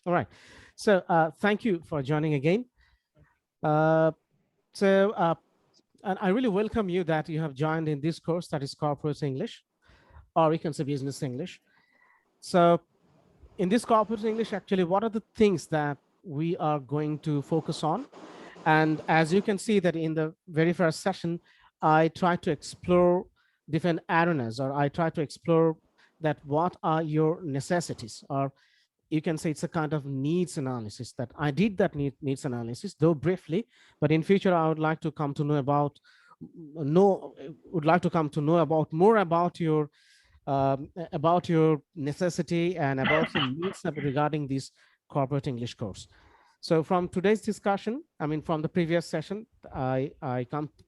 All right. So thank you for joining again. Uh, so and I really welcome you that you have joined in this course that is Corporate English, or we can say Business English. So in this Corporate English, actually, what are the things that we are going to focus on? And as you can see that in the very first session, I try to explore different arenas, or I try to explore that what are your necessities, or you can say it's a kind of needs analysis that I did that needs analysis, though briefly, but in future I would like to come to know about would like to come to know about more about your necessity and about the needs regarding this corporate English course. So from today's discussion, I mean from the previous session, I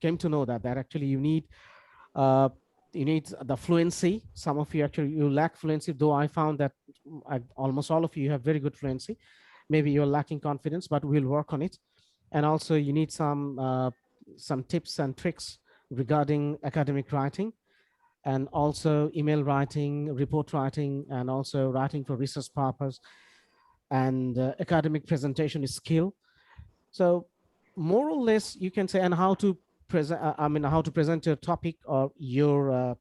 came to know that actually uh, you need the fluency. Some of you actually you lack fluency, though I found that almost all of you have very good fluency. Maybe you're lacking confidence, but we'll work on it. And also you need some tips and tricks regarding academic writing, and also email writing, report writing, and also writing for research purpose, and academic presentation skill. So more or less you can say, and how to present, how to present your topic or your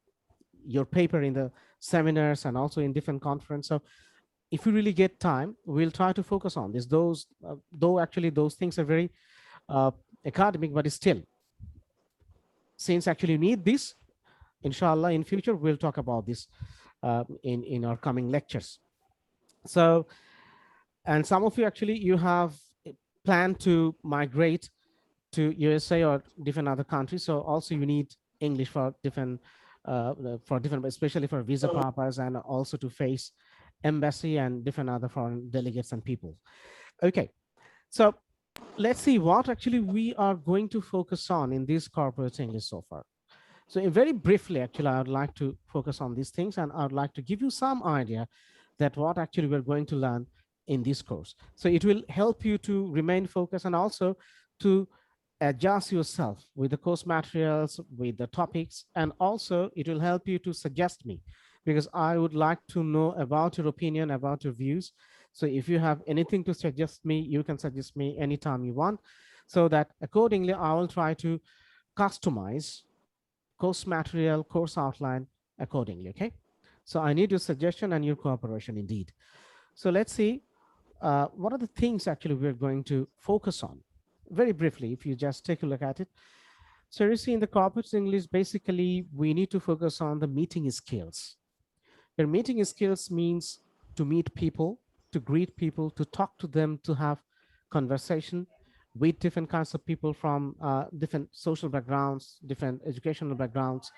paper in the seminars and also in different conference. So if we really get time, we'll try to focus on this. Those, though actually those things are very uh, academic, but still, since actually you need this, inshallah, in future, we'll talk about this in our coming lectures. So, and some of you actually, you have planned to migrate to USA or different other countries. So also you need English for different, especially for visa purpose, and also to face embassy and different other foreign delegates and people. Okay, so let's see what actually we are going to focus on in this corporate English so far. So very briefly, actually, I would like to focus on these things, and I would like to give you some idea that what actually we're going to learn in this course. So it will help you to remain focused and also to adjust yourself with the course materials, with the topics, and also it will help you to suggest me, because I would like to know about your opinion, about your views. So if you have anything to suggest me, you can suggest me anytime you want, so that accordingly I will try to customize course material, course outline accordingly. Okay. So I need your suggestion and your cooperation indeed. So let's see what are the things actually we're going to focus on. Very briefly, if you just take a look at it. So you see in the corporate English, basically, we need to focus on the meeting skills. Your meeting skills means to meet people, to greet people, to talk to them, to have conversation with different kinds of people from different social backgrounds, different educational backgrounds,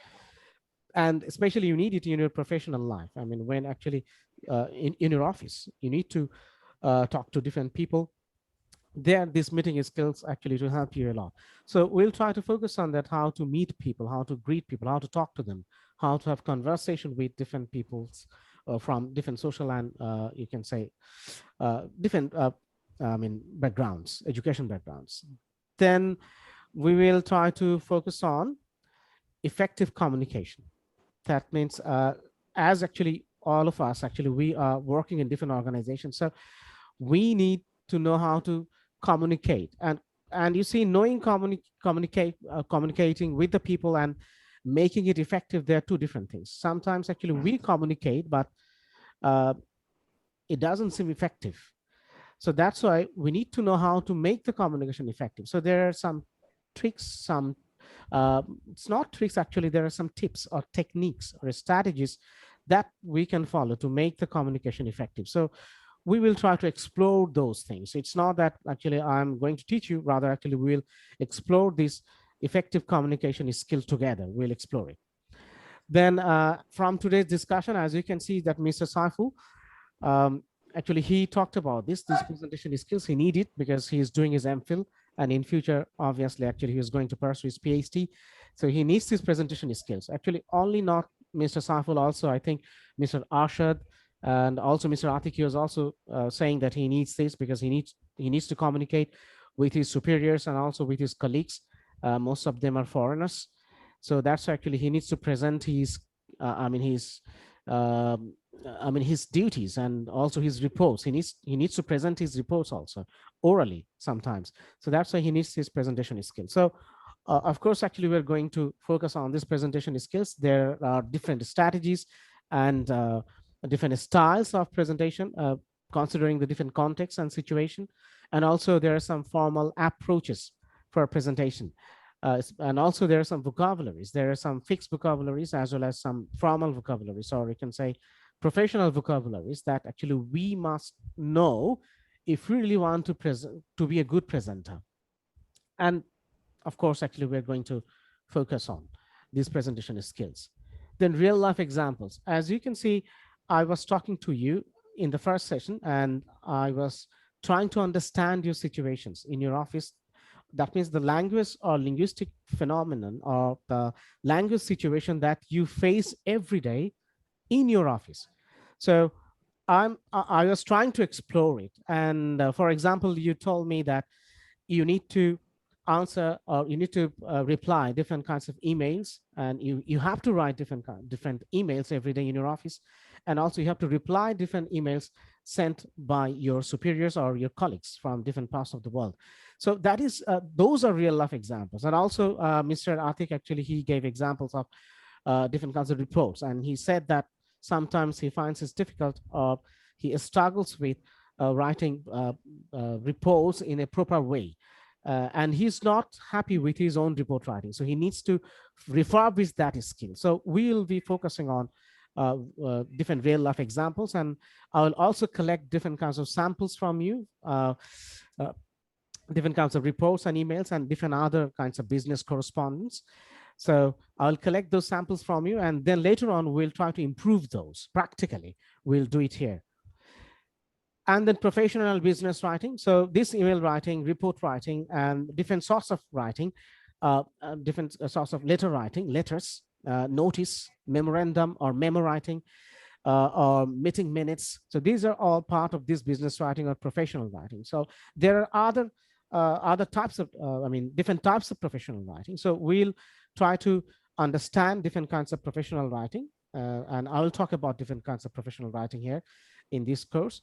and especially you need it in your professional life. I mean, when actually in your office, you need to talk to different people. There, these meeting skills actually to help you a lot. So we'll try to focus on that, how to meet people, how to greet people, how to talk to them, how to have conversation with different peoples from different social and you can say different backgrounds, education backgrounds. Then we will try to focus on effective communication. That means as actually all of us, actually we are working in different organizations, so we need to know how to communicate. And you see, knowing communicating with the people and making it effective, they're two different things. Sometimes actually we communicate, but uh, it doesn't seem effective. So that's why we need to know how to make the communication effective. So there are some tricks, some it's not tricks actually, there are some tips or techniques or strategies that we can follow to make the communication effective. So we will try to explore those things. It's not that actually I'm going to teach you, rather actually we'll explore this effective communication skill together. We'll explore it. Then from today's discussion, as you can see that Mr. Saifu, actually he talked about this presentation skills he needed because he is doing his MPhil, and in future, obviously, actually he is going to pursue his PhD. So he needs these presentation skills. Actually, only not Mr. Saifu, also I think Mr. Arshad and also Mr. Atiki was also saying that he needs this because he needs to communicate with his superiors and also with his colleagues. Most of them are foreigners, so that's actually he needs to present his his I mean, his duties and also his reports. He needs to present his reports also orally sometimes. So that's why he needs his presentation skills. So of course, actually, we're going to focus on this presentation skills. There are different strategies and different styles of presentation, considering the different context and situation. And also, there are some formal approaches for presentation. And also, there are some vocabularies. There are some fixed vocabularies as well as some formal vocabularies, or you can say professional vocabularies that actually we must know if we really want to present to be a good presenter. And of course, actually, we're going to focus on these presentation skills. Then real life examples. As you can see, I was talking to you in the first session and I was trying to understand your situations in your office. That means the language or linguistic phenomenon or the language situation that you face every day in your office. So I was trying to explore it. And for example, you told me that you need to answer or you need to reply different kinds of emails, and you have to write different emails every day in your office, and also you have to reply different emails sent by your superiors or your colleagues from different parts of the world. So that is those are real life examples. And also Mr. Atik, actually, he gave examples of different kinds of reports, and he said that sometimes he finds it difficult or he struggles with writing reports in a proper way, and he's not happy with his own report writing. So he needs to refurbish that skill. So we'll be focusing on different real life examples, and I will also collect different kinds of samples from you, uh, different kinds of reports and emails, and different other kinds of business correspondence. So I'll collect those samples from you, and then later on, we'll try to improve those practically. We'll do it here. And then professional business writing. So this email writing, report writing, and different sorts of writing, different sorts of letter writing, letters, notice, memorandum, or memo writing, or meeting minutes. So these are all part of this business writing or professional writing. So there are other types of, different types of professional writing. So we'll try to understand different kinds of professional writing, and I will talk about different kinds of professional writing here in this course.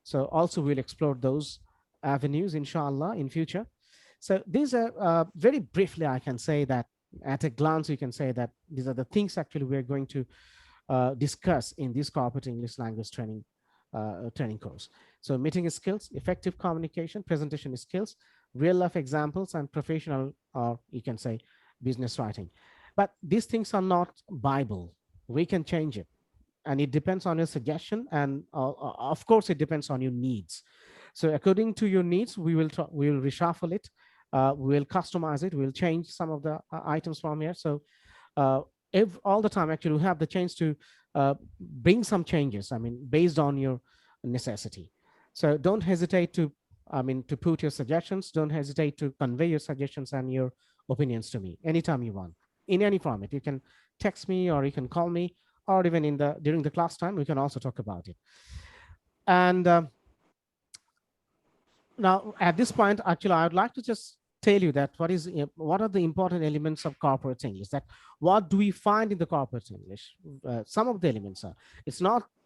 So also we'll explore those avenues, inshallah, in future. So these are very briefly, I can say that at a glance, you can say that these are the things actually we're going to discuss in this corporate English language training course. So meeting skills, effective communication, presentation skills, real life examples, and professional, or you can say business writing. But these things are not Bible. We can change it, and it depends on your suggestion, and of course it depends on your needs. So according to your needs, we will reshuffle it, we will customize it, we'll change some of the items from here. So if all the time actually we have the chance to bring some changes, based on your necessity. So don't hesitate to to put your suggestions, don't hesitate to convey your suggestions and your opinions to me anytime you want, in any format. You can text me or you can call me, or even during the class time, we can also talk about it. And now at this point, actually, I would like to just tell you that what are the important elements of corporate English, that what do we find in the corporate English. Some of the elements are,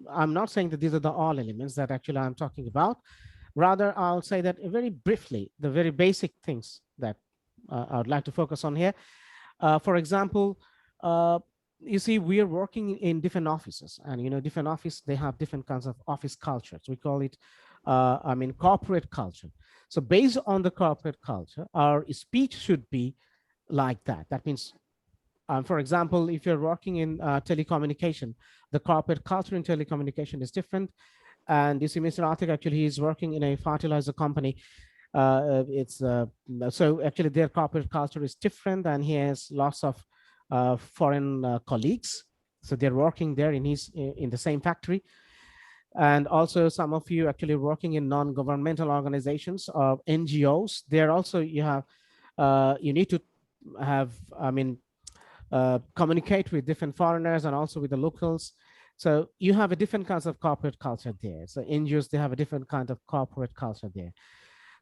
I'm not saying that these are the all elements that actually I'm talking about. Rather, I'll say that very briefly, the very basic things that I would like to focus on here. For example, you see, we are working in different offices, and different office, they have different kinds of office cultures. We call it corporate culture. So based on the corporate culture, our speech should be like that. That means, for example, if you're working in telecommunication, the corporate culture in telecommunication is different. And you see, Mr. Atik, actually, he's working in a fertilizer company. So actually their corporate culture is different, and he has lots of foreign colleagues. So they're working there in the same factory. And also some of you actually working in non-governmental organizations or NGOs. There also you need to have, communicate with different foreigners and also with the locals. So you have a different kinds of corporate culture there. So NGOs, they have a different kind of corporate culture there.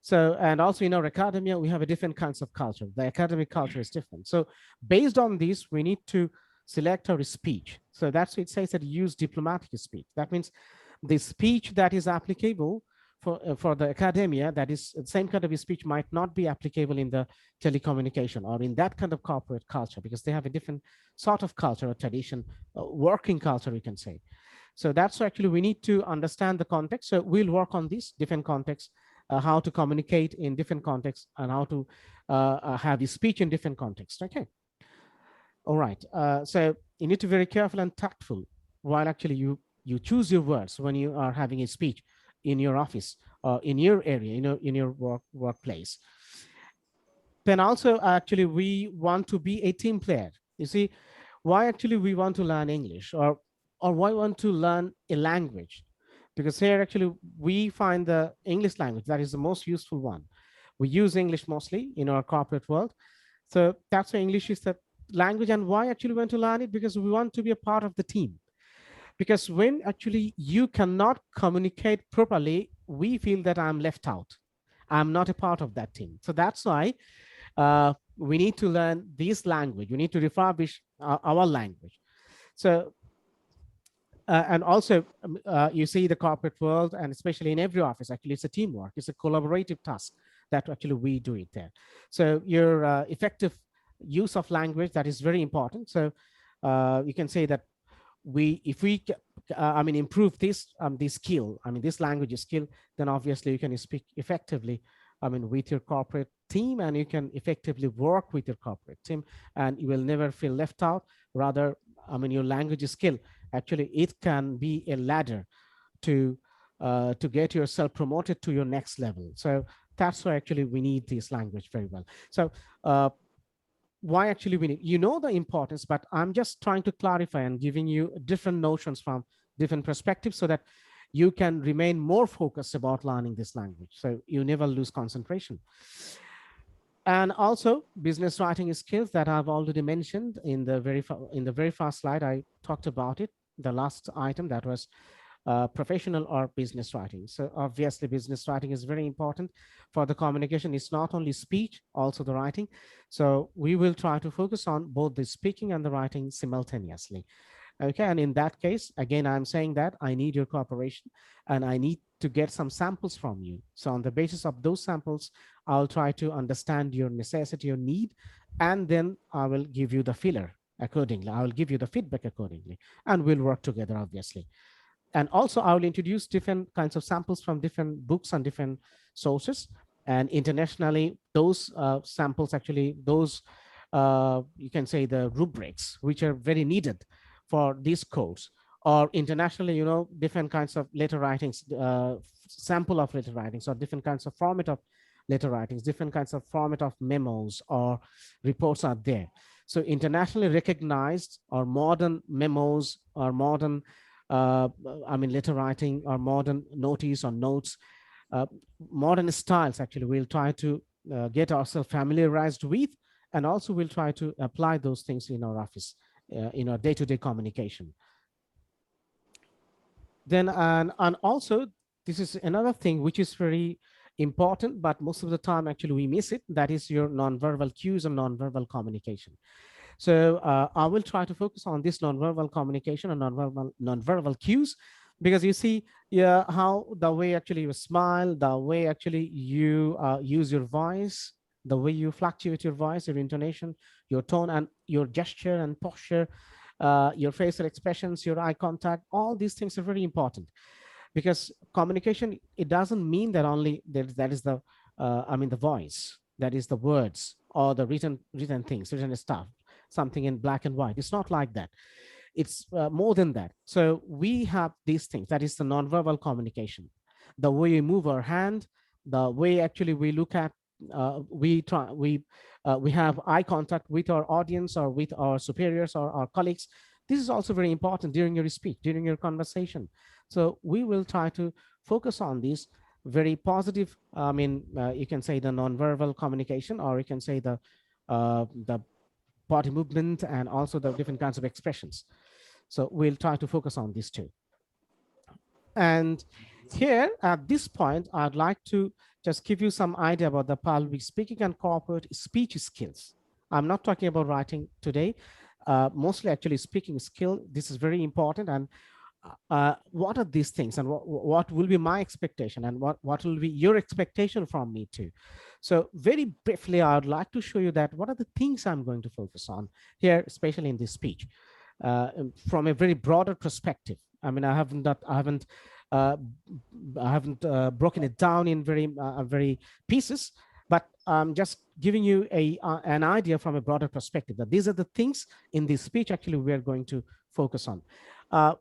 So, and also in our academia, we have a different kinds of culture. The academic culture is different. So based on this, we need to select our speech. So that's what it says, that use diplomatic speech. That means the speech that is applicable for the academia, that is the same kind of speech might not be applicable in the telecommunication or in that kind of corporate culture, because they have a different sort of culture or tradition, working culture, we can say. So that's actually, we need to understand the context. So we'll work on these different contexts, how to communicate in different contexts, and how to have a speech in different contexts. Okay. All right. So you need to be very careful and tactful while actually you choose your words when you are having a speech in your office or in your area, in your workplace. Then also, actually, we want to be a team player. You see, why actually we want to learn English, or why want to learn a language? Because here actually we find the English language that is the most useful one. We use English mostly in our corporate world. So that's why English is the language. And why actually we want to learn it? Because we want to be a part of the team. Because when actually you cannot communicate properly, we feel that I'm left out. I'm not a part of that team. So that's why we need to learn this language. We need to refurbish our language. So, and also, you see the corporate world, and especially in every office, actually, it's a teamwork. It's a collaborative task that actually we do it there. So your effective use of language, that is very important. So you can say that if we improve this skill, this language skill, then obviously you can speak effectively with your corporate team, and you can effectively work with your corporate team, and you will never feel left out. Rather, your language skill, actually it can be a ladder to get yourself promoted to your next level. So that's why actually we need this language very well. So why actually we need, the importance, but I'm just trying to clarify and giving you different notions from different perspectives, so that you can remain more focused about learning this language, so you never lose concentration. And also business writing skills that I've already mentioned in the very first slide. I talked about it, the last item, that was professional or business writing. So obviously business writing is very important for the communication. It's not only speech, also the writing. So we will try to focus on both the speaking and the writing simultaneously. Okay, and in that case, again, I'm saying that I need your cooperation, and I need to get some samples from you. So on the basis of those samples, I'll try to understand your necessity, your need, and then I will give you the filler accordingly. I will give you the feedback accordingly, and we'll work together, obviously. And also I will introduce different kinds of samples from different books and different sources. And internationally, those samples, actually, those, you can say, the rubrics, which are very needed for this course, or internationally, different kinds of letter writings, sample of letter writings, or different kinds of format of letter writings, different kinds of format of memos or reports are there. So internationally recognized or modern memos or modern, letter writing or modern notice or notes, modern styles, actually, we'll try to get ourselves familiarized with, and also we'll try to apply those things in our office, in our day-to-day communication. Then, and also, this is another thing which is very important, but most of the time, actually, we miss it. That is your nonverbal cues and nonverbal communication. So I will try to focus on this nonverbal communication and nonverbal cues, because you see, how the way actually you smile, the way actually you use your voice, the way you fluctuate your voice, your intonation, your tone, and your gesture and posture, your facial expressions, your eye contact, all these things are very important. Because communication, it doesn't mean that only that is the, the voice, that is the words, or the written things, written stuff, something in black and white. It's not like that. It's more than that. So we have these things, that is the nonverbal communication, the way we move our hand, the way actually we look at, we have eye contact with our audience or with our superiors or our colleagues. This is also very important during your speech, during your conversation. So we will try to focus on these very positive, you can say the nonverbal communication, or you can say the body movement, and also the different kinds of expressions. So we'll try to focus on these two. And here at this point, I'd like to just give you some idea about the public speaking and corporate speech skills. I'm not talking about writing today. mostly actually speaking skill. This is very important. And what are these things, and what will be my expectation, and what will be your expectation from me too? So very briefly, I would like to show you that what are the things I'm going to focus on here, especially in this speech, from a very broader perspective. I mean, uh, I haven't broken it down in very pieces, but I'm just giving you an idea from a broader perspective that these are the things in this speech actually we are going to focus on. Uh,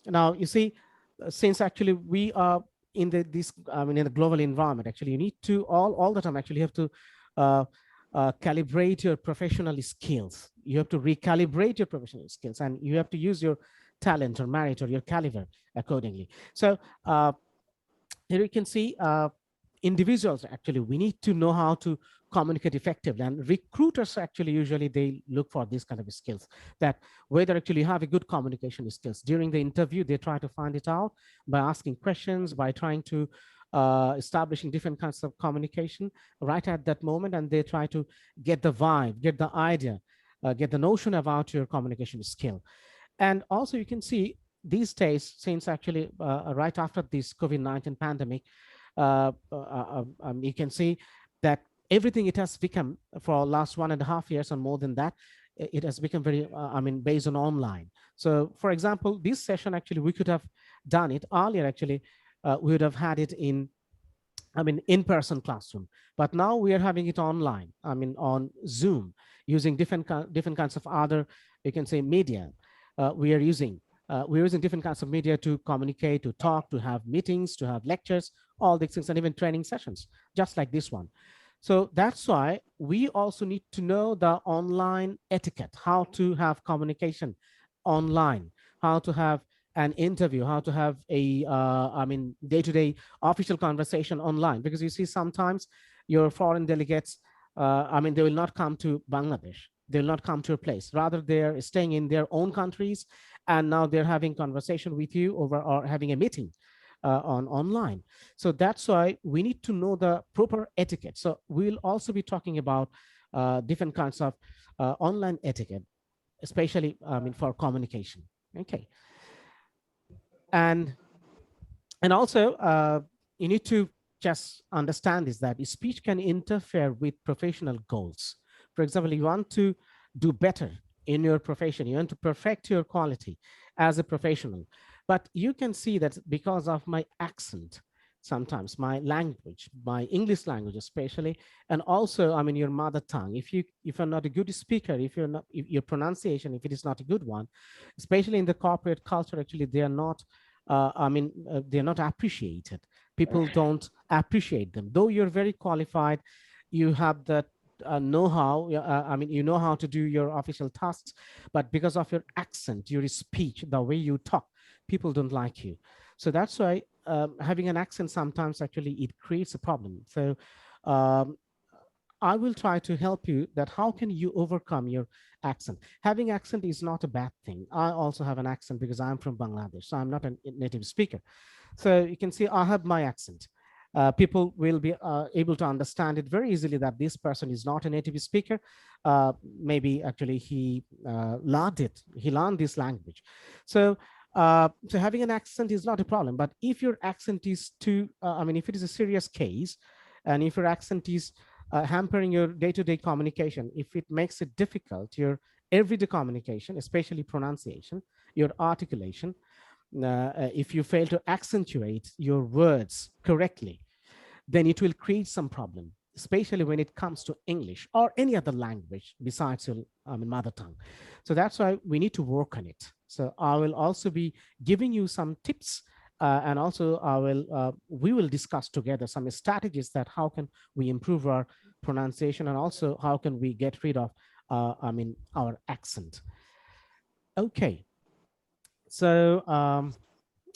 Now, you see, since actually we are in this, I mean, in the global environment, actually, you need to all the time actually have to uh, calibrate your professional skills. You have to recalibrate your professional skills, and you have to use your talent or merit or your caliber accordingly. So here you can see individuals actually, we need to know how to communicate effectively, and recruiters actually usually they look for these kind of skills, that whether actually you have a good communication skills during the interview. They try to find it out by asking questions, by trying to establishing different kinds of communication right at that moment, and they try to get the vibe, get the idea, get the notion about your communication skill. And also you can see these days, since actually right after this COVID-19 pandemic, you can see that everything it has become for last 1.5 years and more than that, it has become very, I mean, based on online. So for example, this session actually, we could have done it earlier actually, we would have had it in, I mean, in-person classroom, but now we are having it online. I mean, on Zoom, using different kinds of other, you can say, media. We're using different kinds of media to communicate, to talk, to have meetings, to have lectures, all these things, and even training sessions, just like this one. So that's why we also need to know the online etiquette, how to have communication online, how to have an interview, how to have a, I mean, day-to-day official conversation online. Because you see, sometimes your foreign delegates, I mean, they will not come to Bangladesh. They will not come to your place. Rather, they're staying in their own countries, and now they're having conversation with you over, or having a meeting on online. So that's why we need to know the proper etiquette. So we'll also be talking about different kinds of online etiquette, especially, I mean, for communication. Okay. And also you need to just understand is that speech can interfere with professional goals. For example, you want to do better in your profession, you want to perfect your quality as a professional, but you can see that because of my accent, sometimes my language, my English language especially, and also, I mean, your mother tongue, if you're not a good speaker, if your pronunciation, if it is not a good one, especially in the corporate culture, actually they are not, they're not appreciated. People don't appreciate them, though you're very qualified, you have the know-how, I mean, you know how to do your official tasks, but because of your accent, your speech, the way you talk, people don't like you. So that's why having an accent sometimes actually it creates a problem. So um, I will try to help you that how can you overcome your accent. Having accent is not a bad thing. I also have an accent because I'm from Bangladesh, so I'm not a native speaker. So you can see I have my accent. People will be able to understand it very easily that this person is not a native speaker. Maybe actually he learned it. He learned this language. So having an accent is not a problem. But if your accent is too, I mean, if it is a serious case, and if your accent is hampering your day-to-day communication, if it makes it difficult, your everyday communication, especially pronunciation, your articulation, if you fail to accentuate your words correctly, then it will create some problem, especially when it comes to English or any other language besides your mother tongue. So that's why we need to work on it. So I will also be giving you some tips, and also we will discuss together some strategies that how can we improve our pronunciation, and also how can we get rid of our accent. Okay. So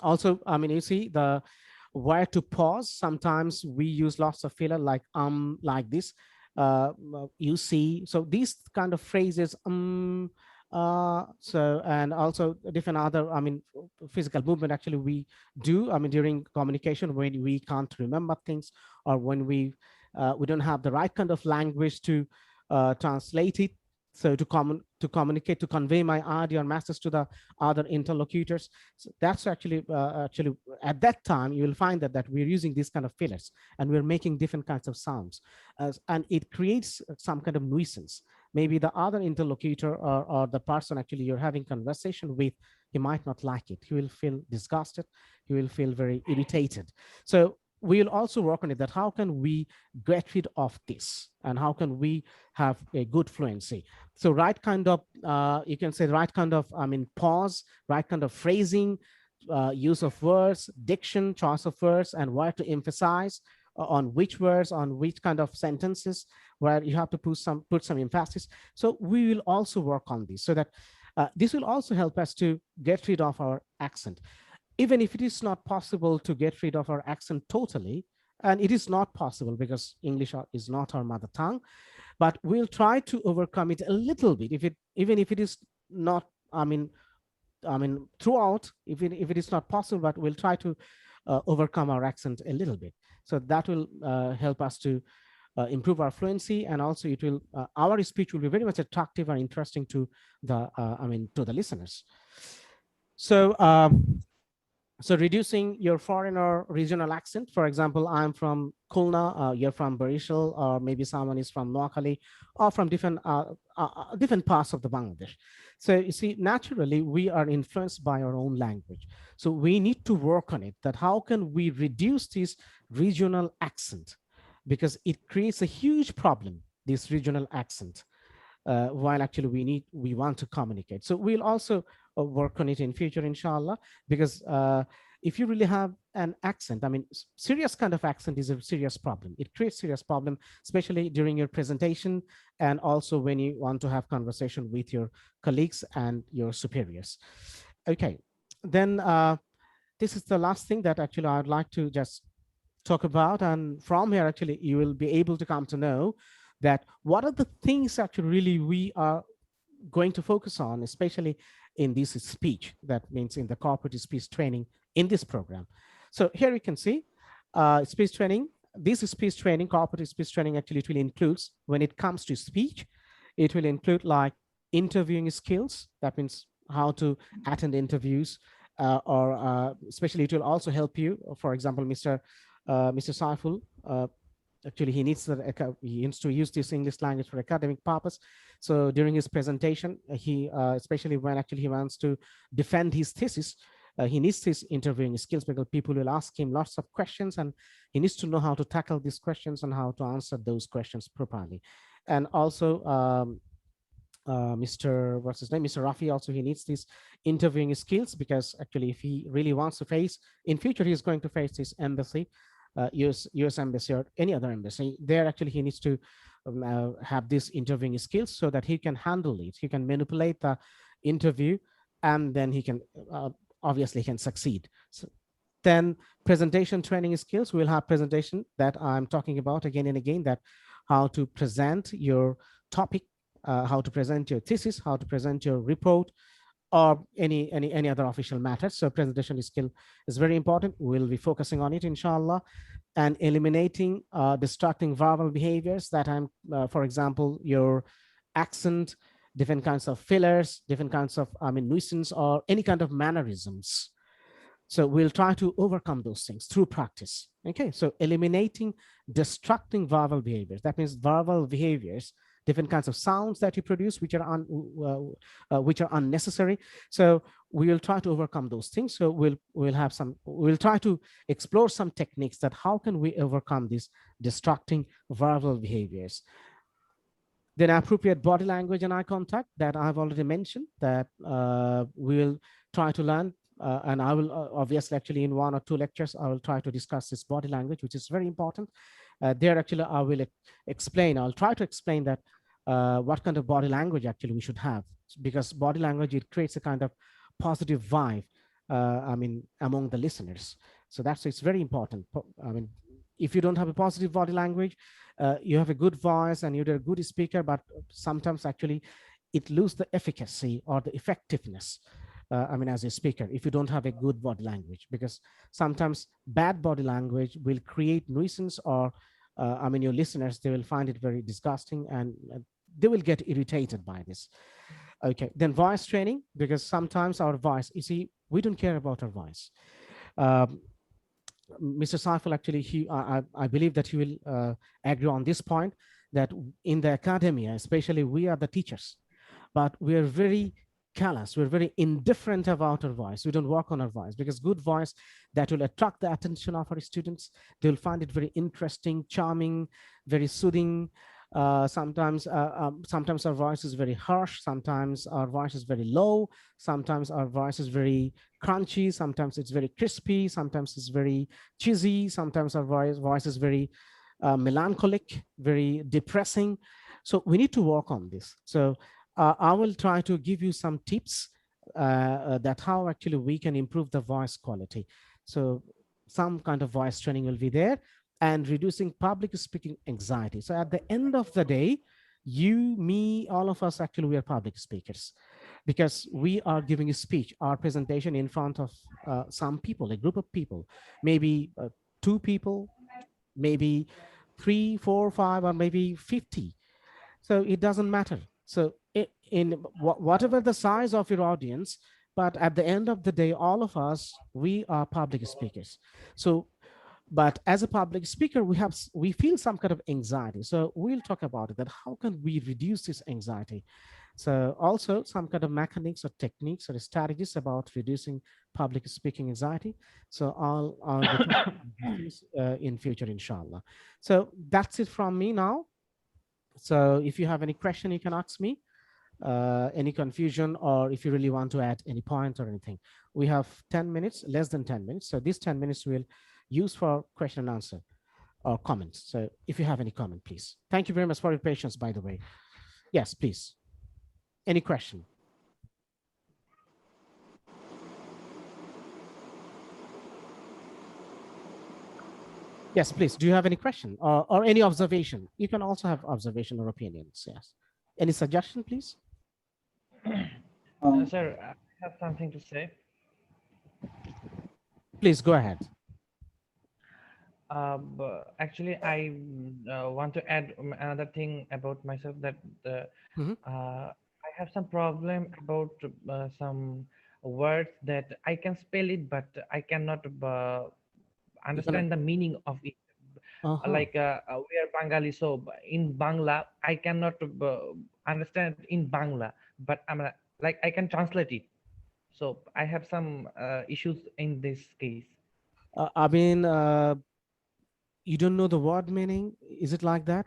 also, I mean, you see the where to pause. Sometimes we use lots of filler like this. You see, so these kind of phrases, so, and also different other, I mean, physical movement actually we do, I mean, during communication when we can't remember things, or when we don't have the right kind of language to translate it. So to communicate, to convey my idea or message to the other interlocutors. So that's actually at that time you will find that we're using these kind of fillers, and we're making different kinds of sounds, and it creates some kind of nuisance. Maybe the other interlocutor, or the person actually you're having conversation with, he might not like it. He will feel disgusted. He will feel very irritated. So we'll also work on it, that how can we get rid of this, and how can we have a good fluency. So right kind of, you can say right kind of, pause, right kind of phrasing, use of words, diction, choice of words, and where to emphasize, on which words, on which kind of sentences, where you have to put some emphasis. So we will also work on this, so that this will also help us to get rid of our accent, even if it is not possible to get rid of our accent totally. And it is not possible because English is not our mother tongue, but we'll try to overcome it a little bit, even if it is not, throughout, if it is not possible, but we'll try to overcome our accent a little bit. So that will help us to improve our fluency, and also it will, our speech will be very much attractive and interesting to the listeners. So so reducing your foreign or regional accent. For example, I'm from Khulna, you're from Barishal, or maybe someone is from Noakhali, or from different parts of the Bangladesh. So you see, naturally, we are influenced by our own language. So we need to work on it, that how can we reduce this regional accent, because it creates a huge problem, this regional accent, while actually we want to communicate. So we'll also work on it in future, inshallah, because if you really have an accent, serious kind of accent is a serious problem. It creates serious problem, especially during your presentation, and also when you want to have conversation with your colleagues and your superiors. Okay, then this is the last thing that actually I'd like to just talk about. And from here, actually, you will be able to come to know that what are the things actually really we are going to focus on, especially in this speech, that means in the cooperative speech training in this program. So here you can see speech training. This speech training, cooperative speech training, actually it will includes, when it comes to speech, it will include like interviewing skills. That means how to attend interviews, or especially it will also help you. For example, Mr. Saiful, actually he needs to use this English language for academic purpose. So during his presentation, he especially when actually he wants to defend his thesis, he needs his interviewing skills, because people will ask him lots of questions, and he needs to know how to tackle these questions and how to answer those questions properly. And also Mr. Rafi, also he needs these interviewing skills, because actually if he really wants to face in future, he's going to face this embassy, US embassy or any other embassy. There actually he needs to have these interviewing skills, so that he can handle it, he can manipulate the interview, and then he can obviously can succeed. So then presentation training skills, we'll have presentation that I'm talking about again and again, that how to present your topic, how to present your thesis, how to present your report, or any other official matters. So presentation skill is very important. We'll be focusing on it, inshallah. And eliminating distracting verbal behaviors that for example, your accent, different kinds of fillers, different kinds of nuisance, or any kind of mannerisms. So we'll try to overcome those things through practice. Okay, so eliminating distracting verbal behaviors. That means verbal behaviors, different kinds of sounds that you produce, which are unnecessary. So we will try to overcome those things. So we'll try to explore some techniques that how can we overcome these distracting verbal behaviors. Then appropriate body language and eye contact that I've already mentioned, that we'll try to learn. And I will obviously actually in 1 or 2 lectures, I will try to discuss this body language, which is very important. There actually I will I'll try to explain that what kind of body language actually we should have, because body language, it creates a kind of positive vibe, among the listeners. So it's very important. If you don't have a positive body language, you have a good voice and you're a good speaker, but sometimes actually it loses the efficacy or the effectiveness. As a speaker, if you don't have a good body language, because sometimes bad body language will create nuisance, or your listeners, they will find it very disgusting, and they will get irritated by this. Okay, then voice training, because sometimes our voice, you see, we don't care about our voice. Um, Mr. Saiful, actually, I believe that he will agree on this point, that in the academia, especially, we are the teachers, but we are very callous. We're very indifferent about our voice. We don't work on our voice, because good voice that will attract the attention of our students. They'll find it very interesting, charming, very soothing. Sometimes our voice is very harsh. Sometimes our voice is very low. Sometimes our voice is very crunchy. Sometimes it's very crispy. Sometimes it's very cheesy. Sometimes our voice is very melancholic, very depressing. So we need to work on this. So I will try to give you some tips that how actually we can improve the voice quality. So some kind of voice training will be there, and reducing public speaking anxiety. So at the end of the day, you, me, all of us, actually, we are public speakers, because we are giving a speech, our presentation in front of some people, a group of people, maybe two people, maybe three, four, five, or maybe 50. So it doesn't matter. So in whatever the size of your audience, but at the end of the day, all of us, we are public speakers. So, but as a public speaker, we feel some kind of anxiety. So we'll talk about it, that how can we reduce this anxiety? So also some kind of mechanics or techniques or strategies about reducing public speaking anxiety. So I'll be talking about these in future, inshallah. So that's it from me now. So if you have any question, you can ask me, any confusion, or if you really want to add any point or anything. We have 10 minutes, less than 10 minutes. So these 10 minutes we'll use for question and answer or comments. So if you have any comment, please. Thank you very much for your patience, by the way. Yes, please. Any question? Yes, please. Do you have any question or any observation? You can also have observation or opinions. Yes. Any suggestion, please? Sir, I have something to say. Please go ahead. Actually, I want to add another thing about myself, that I have some problem about some words that I can spell it, but I cannot understand the meaning of it. Like we are Bengali, so in Bangla I cannot understand in Bangla, but I'm like I can translate it. So I have some issues in this case. I mean, you don't know the word meaning. Is it like that?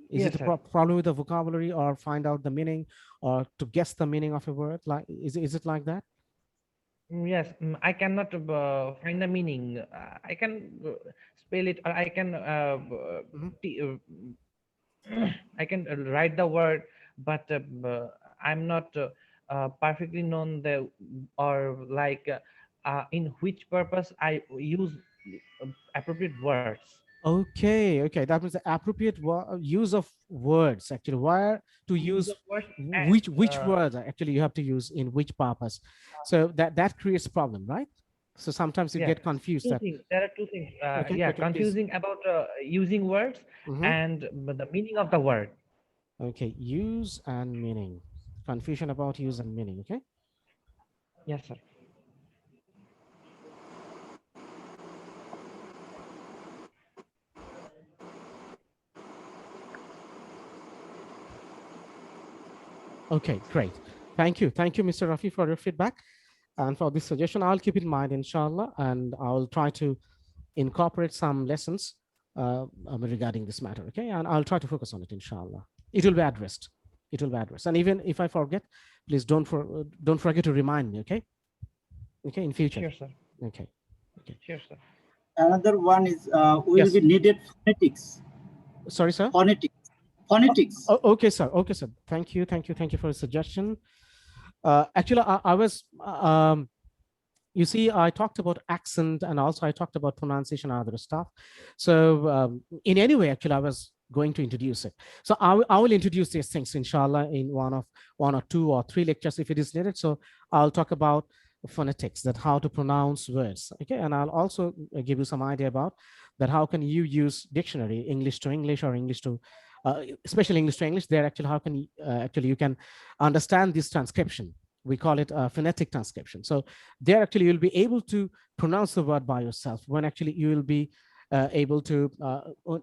Is Yes, it a sir. problem with the vocabulary, or find out the meaning, or to guess the meaning of a word? Like, is it like that? Yes, I cannot find the meaning. I can spell it, or I can I can write the word, but I'm not perfectly known the, or like in which purpose I use appropriate words. Okay, okay. That means the appropriate use of words, actually. Where to Use use of words, and which words actually you have to use in which purpose. So that creates problem, right? So sometimes you yeah, get confused two that, things. There are two things. okay, Yeah, okay, please. confusing about using words and the meaning of the word. Okay, use and meaning. Confusion about use and meaning, okay? Yes, sir. Okay, great. Thank you. Thank you, Mr. Rafi, for your feedback and for this suggestion. I'll keep in mind, inshallah, and I'll try to incorporate some lessons regarding this matter, okay? And I'll try to focus on it, inshallah. It will be addressed. It will be addressed. And even if I forget, please don't forget to remind me, okay? Okay, in future. Sure, sir. Okay. Okay. Sure, sir. Another one is will Yes. be needed phonetics. Sorry, sir. Phonetics. Phonetics. Okay, sir. Okay, sir. Thank you. Thank you. Thank you for the suggestion. Actually, I was, you see, I talked about accent, and also I talked about pronunciation and other stuff. So in any way, actually, I was going to introduce it. So I will introduce these things, inshallah, in one or two or three lectures if it is needed. So I'll talk about phonetics, that how to pronounce words, okay? And I'll also give you some idea about that how can you use dictionary, English to English or English to especially English to English, there actually how can you, actually you can understand this transcription. We call it phonetic transcription. So there actually you'll be able to pronounce the word by yourself when actually you will be able to,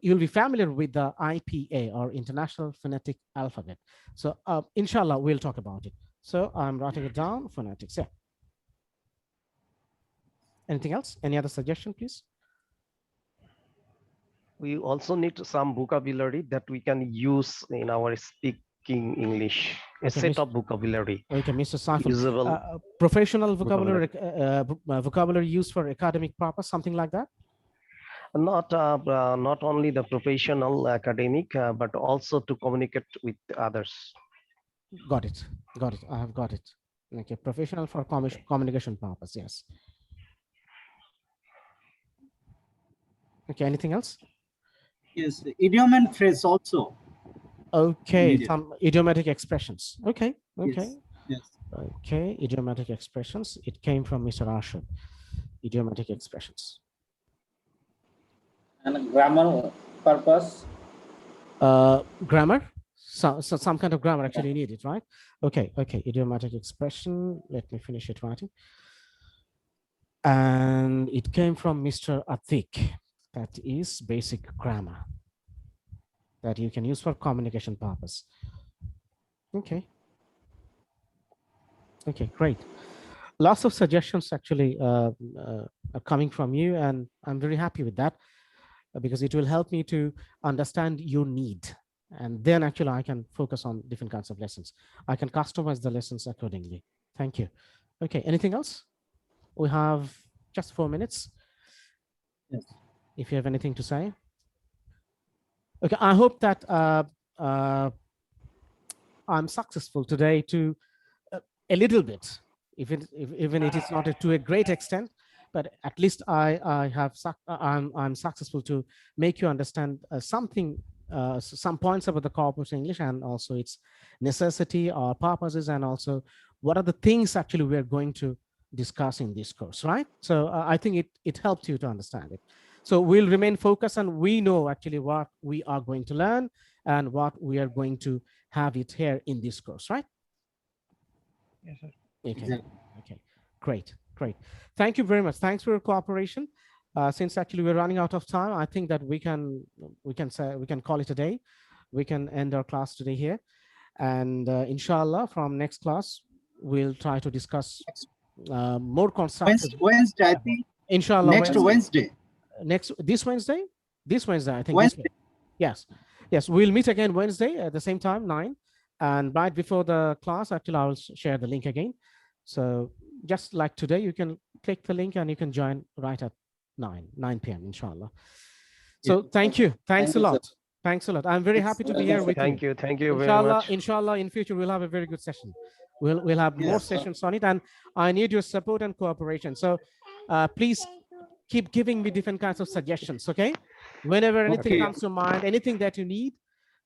you'll be familiar with the IPA or International Phonetic Alphabet. So inshallah, we'll talk about it. So I'm writing it down, phonetics, yeah. Anything else? Any other suggestion, please? We also need some vocabulary that we can use in our speaking English, a Okay, set of vocabulary. Okay, Mr. Saiful. Usable Professional vocabulary used for academic purpose, something like that? not only the professional academic, but also to communicate with others. Got it. Got it. I have got it. Okay, professional for communication purpose. Yes. Okay. Anything else? Yes, idiom and phrase also. Okay, Needed. some idiomatic expressions. Okay. Okay. Yes. Okay, idiomatic expressions. It came from Mr. Arshad. Idiomatic expressions. And grammar purpose. Grammar. So some kind of grammar actually needed, right? Okay. Okay. Idiomatic expression. Let me finish it writing. And it came from Mr. Atik. That is basic grammar that you can use for communication purpose. Okay. Okay, great. Lots of suggestions actually are coming from you, and I'm very happy with that because it will help me to understand your need. And then actually I can focus on different kinds of lessons. I can customize the lessons accordingly. Thank you. Okay, anything else? We have just 4 minutes. Yes. If you have anything to say. Okay, I hope that I'm successful today to a little bit, even it is not to a great extent, but at least I'm successful to make you understand something, some points about the corpus English and also its necessity or purposes, and also what are the things actually we're going to discuss in this course, right? So I think it helped you to understand it. So we'll remain focused, and we know actually what we are going to learn and what we are going to have it here in this course, right? Yes, sir. Okay. Exactly. Okay. Great. Great. Thank you very much. Thanks for your cooperation. Since actually we're running out of time, I think that we can call it a day. We can end our class today here, and inshallah, from next class we'll try to discuss more constructive. Wednesday, I think. Inshallah. Next Wednesday. This Wednesday, I think. Wednesday. Yes, we'll meet again Wednesday at the same time, 9, and right before the class actually I will share the link again. So just like today, you can click the link and you can join right at 9 p.m. inshallah. So thank you. Thanks a lot. Thanks a lot. I'm very happy to be here with you. Thank you very Inshallah, much. inshallah, in future we'll have a very good session. We'll have more sessions on it, and I need your support and cooperation. So please keep giving me different kinds of suggestions, okay? Whenever anything comes to mind, anything that you need,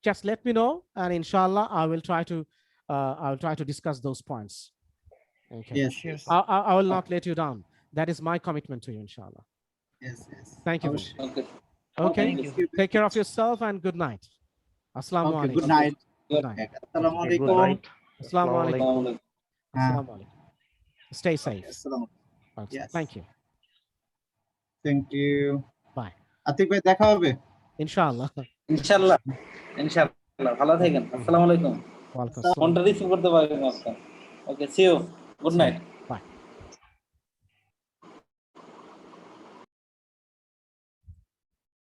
just let me know, and inshallah I will try to discuss those points. Okay. Yes. I will not let you down. That is my commitment to you, inshallah. Yes. Thank you. Okay. Okay. Thank you. Take care of yourself and good night. Assalamu alaikum. Good night. Good night. Assalamu Okay, good alaikum. night. Assalamu alaikum. Assalamu alaikum. Stay safe. Assalamu. Yes. Thank you. Thank you. Bye. Atik ভাই দেখা হবে Inshallah. ইনশাআল্লাহ ভালো থাকেন আসসালামু আলাইকুম Welcome. ফোনটা receive করতে পারবেন আপনারা ওকে সি ইউ গুড নাইট